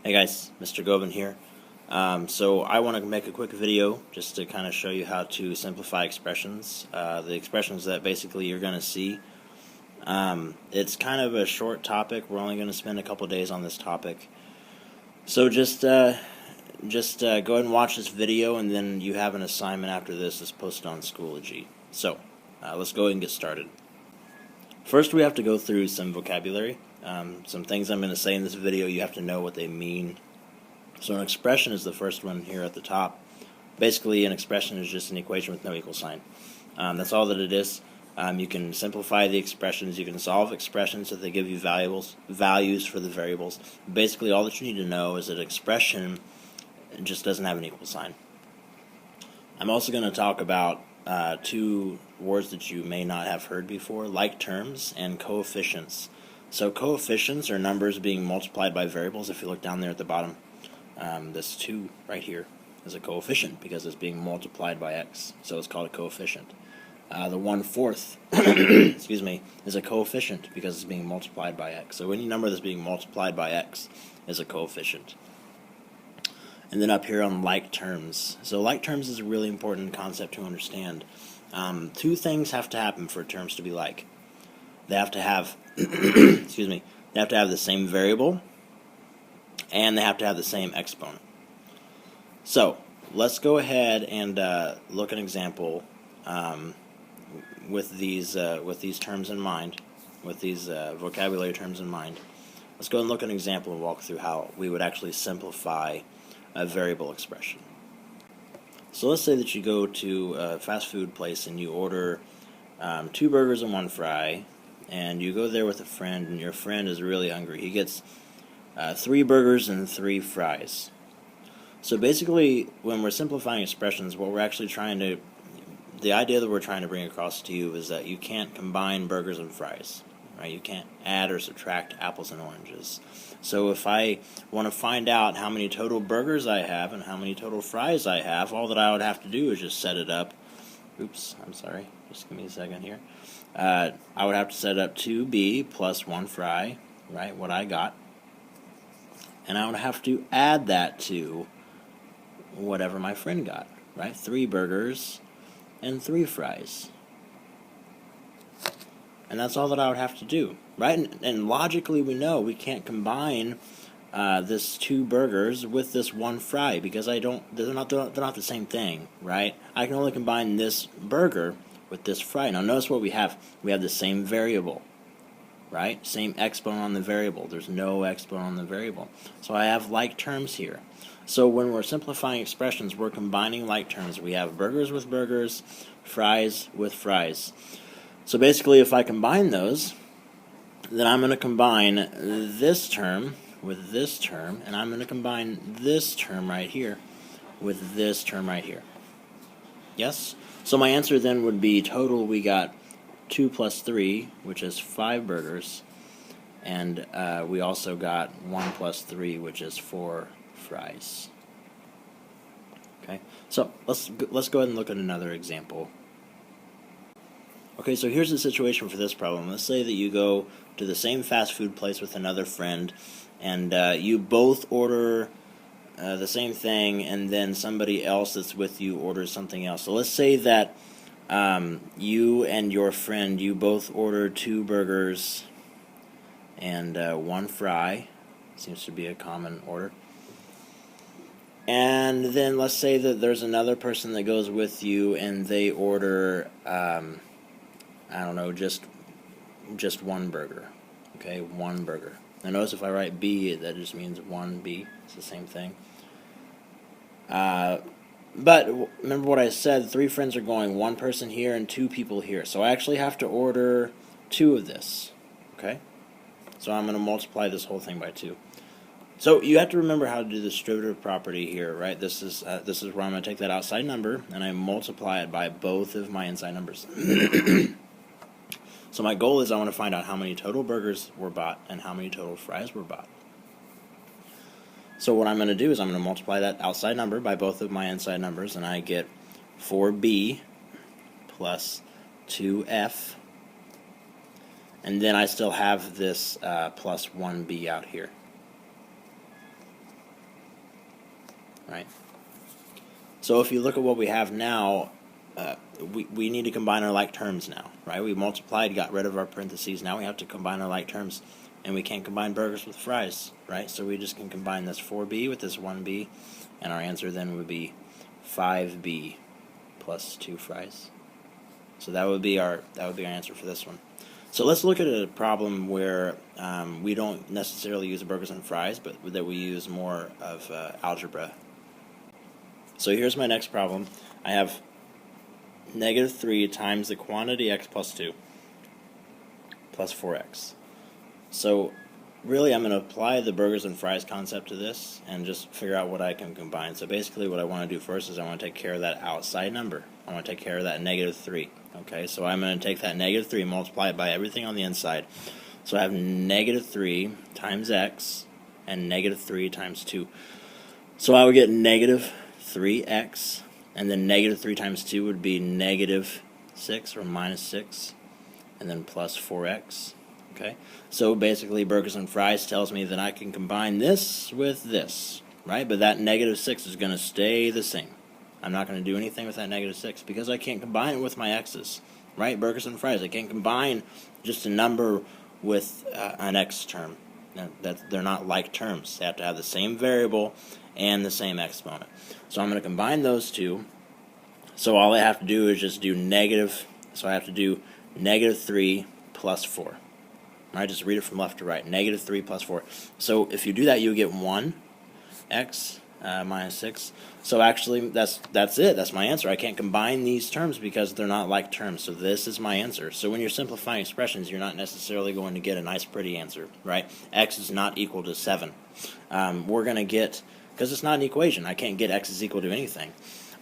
Hey guys, Mr. Govan here. So I want to make a quick video just to kind of show you how to simplify expressions. The expressions that basically you're going to see. It's kind of a short topic. We're only going to spend a couple days on this topic. So just go ahead and watch this video, and then you have an assignment after this that's posted on Schoology. So let's go ahead and get started. First, we have to go through some vocabulary. Some things I'm going to say in this video, you have to know what they mean. So an expression is the first one here at the top. Basically, an expression is just an equation with no equal sign. That's all that it is. You can simplify the expressions. You can solve expressions if they give you values for the variables. Basically, all that you need to know is that an expression just doesn't have an equal sign. I'm also going to talk about two words that you may not have heard before, like terms and coefficients. So coefficients are numbers being multiplied by variables. If you look down there at the bottom, this 2 right here is a coefficient because it's being multiplied by x, so it's called a coefficient. The 1/4 excuse me, is a coefficient because it's being multiplied by x. So any number that's being multiplied by x is a coefficient. And then up here on like terms. So like terms is a really important concept to understand. Two things have to happen for terms to be like. They have to have excuse me, they have to have the same variable, and they have to have the same exponent. So let's go ahead and look at an example with these terms in mind, with these vocabulary terms in mind. Let's go and look at an example and walk through how we would actually simplify a variable expression. So let's say that you go to a fast food place and you order 2 burgers and 1 fry, and you go there with a friend, and your friend is really hungry. He gets 3 burgers and 3 fries. So basically, when we're simplifying expressions, what we're actually the idea that we're trying to bring across to you is that you can't combine burgers and fries, right? You can't add or subtract apples and oranges. So if I want to find out how many total burgers I have and how many total fries I have, all that I would have to do is just set it up. Oops, I'm sorry. Just give me a second here. I would have to set up 2b plus 1 fry, right, what I got. And I would have to add that to whatever my friend got, right? 3 burgers and 3 fries. And that's all that I would have to do, right? And logically we know we can't combine this 2 burgers with this 1 fry because they're not the same thing, right? I can only combine this burger with this fry. Now notice what we have. We have the same variable, right? Same exponent on the variable. There's no exponent on the variable. So I have like terms here. So when we're simplifying expressions, we're combining like terms. We have burgers with burgers, fries with fries. So basically, if I combine those, then I'm going to combine this term with this term, and I'm going to combine this term right here with this term right here. Yes? So my answer then would be total we got 2 plus 3, which is 5 burgers, and we also got 1 plus 3, which is 4 fries. Okay, so let's go ahead and look at another example. Okay, so here's the situation for this problem. Let's say that you go to the same fast food place with another friend, and you both order the same thing, and then somebody else that's with you orders something else. So let's say that you and your friend, you both order 2 burgers and 1 fry. Seems to be a common order. And then let's say that there's another person that goes with you, and they order I don't know, just 1 burger. Okay, 1 burger. Now notice if I write B, that just means 1B. It's the same thing. But remember what I said, 3 friends are going, 1 person here and 2 people here. So I actually have to order 2 of this. Okay? So I'm going to multiply this whole thing by 2. So you have to remember how to do the distributive property here, right? This is where I'm going to take that outside number and I multiply it by both of my inside numbers. So my goal is I want to find out how many total burgers were bought and how many total fries were bought. So what I'm going to do is I'm going to multiply that outside number by both of my inside numbers, and I get 4b plus 2f, and then I still have this plus 1b out here. right? So if you look at what we have now, we need to combine our like terms now, right? We multiplied, got rid of our parentheses. Now we have to combine our like terms, and we can't combine burgers with fries, right? So we just can combine this 4b with this 1b, and our answer then would be 5b plus 2 fries. So that would be our answer for this one. So let's look at a problem where we don't necessarily use burgers and fries, but that we use more of algebra. So here's my next problem. I have -3 times the quantity x plus 2 plus 4x. So really I'm going to apply the burgers and fries concept to this and just figure out what I can combine. So basically what I want to do first is I want to take care of that outside number. I want to take care of that -3. Okay, so I'm going to take that -3, multiply it by everything on the inside. So I have -3 times x and -3 times 2. So I would get -3x, and then -3 times 2 would be -6 or -6, and then plus 4x. Okay, so basically burgers and fries tells me that I can combine this with this, right? But that -6 is going to stay the same. I'm not going to do anything with that -6 because I can't combine it with my x's, right? Burgers and fries, I can't combine just a number with an x term. They're not like terms. They have to have the same variable and the same exponent. So I'm going to combine those two. So all I have to do is just do so I have to do -3 plus 4. Right, just read it from left to right. -3 plus 4. So if you do that, you get 1x minus 6. So actually, that's it. That's my answer. I can't combine these terms because they're not like terms. So this is my answer. So when you're simplifying expressions, you're not necessarily going to get a nice, pretty answer, right? X is not equal to 7. We're going to get, because it's not an equation, I can't get x is equal to anything.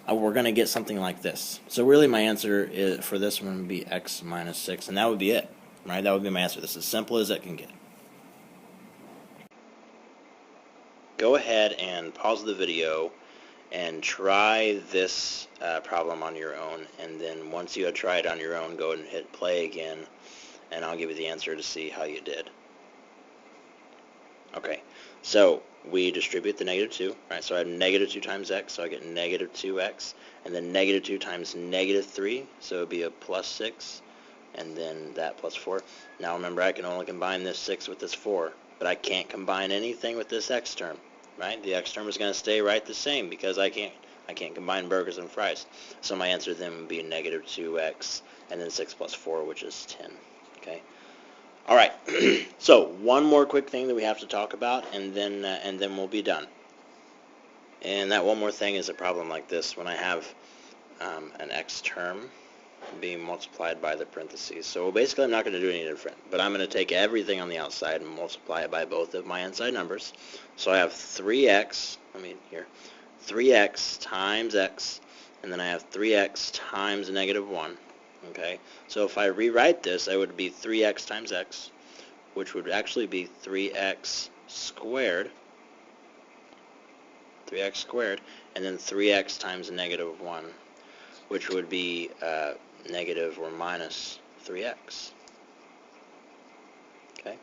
We're going to get something like this. So really my answer for this one would be x minus 6, and that would be it. Right, that would be my answer. This is as simple as it can get. Go ahead and pause the video and try this problem on your own, and then once you have tried it on your own, go ahead and hit play again, and I'll give you the answer to see how you did. Okay, so we distribute the -2, right? So I have -2 times x, so I get -2x, and then -2 times -3, so it would be a plus 6. And then that plus 4. Now remember, I can only combine this 6 with this 4, but I can't combine anything with this x term, right? The x term is going to stay right the same because I can't combine burgers and fries. So my answer then would be -2x and then 6 plus 4, which is 10. Okay. All right. So one more quick thing that we have to talk about, and then we'll be done. And that one more thing is a problem like this when I have an x term being multiplied by the parentheses. So basically I'm not going to do any different, but I'm going to take everything on the outside and multiply it by both of my inside numbers. So I have 3x, 3x times x, and then I have 3x times -1. Okay, so if I rewrite this, it would be 3x times x, which would actually be 3x squared, and then 3x times -1, which would be negative or minus 3x. Okay.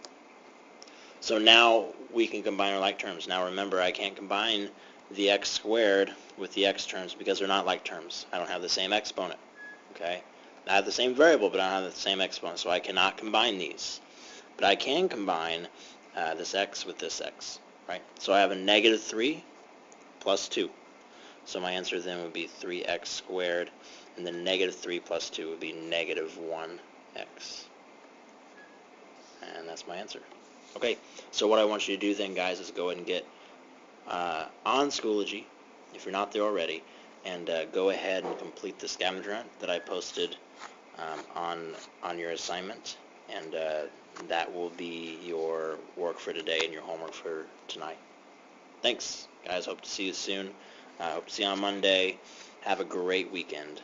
So now we can combine our like terms. Now remember, I can't combine the x squared with the x terms because they're not like terms. I don't have the same exponent. Okay. I have the same variable, but I don't have the same exponent, so I cannot combine these. But I can combine this x with this x, right? So I have a -3 plus 2. So my answer then would be 3x squared, and then -3 plus 2 would be -1x. And that's my answer. Okay, so what I want you to do then, guys, is go ahead and get on Schoology, if you're not there already, and go ahead and complete the scavenger hunt that I posted on your assignment, and that will be your work for today and your homework for tonight. Thanks, guys. Hope to see you soon. Hope to see you on Monday. Have a great weekend.